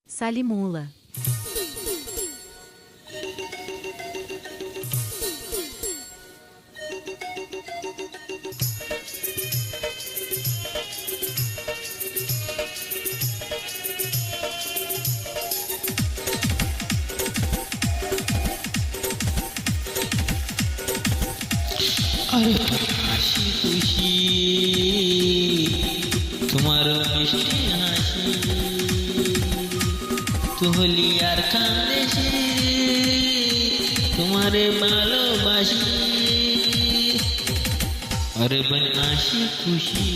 Salimula. अरे हासि खुशी तुम्हार मिष्टि हासि तुहली আর কান্দেছি तुम्हारे ভালোবাসি अरे बन हासि खुशी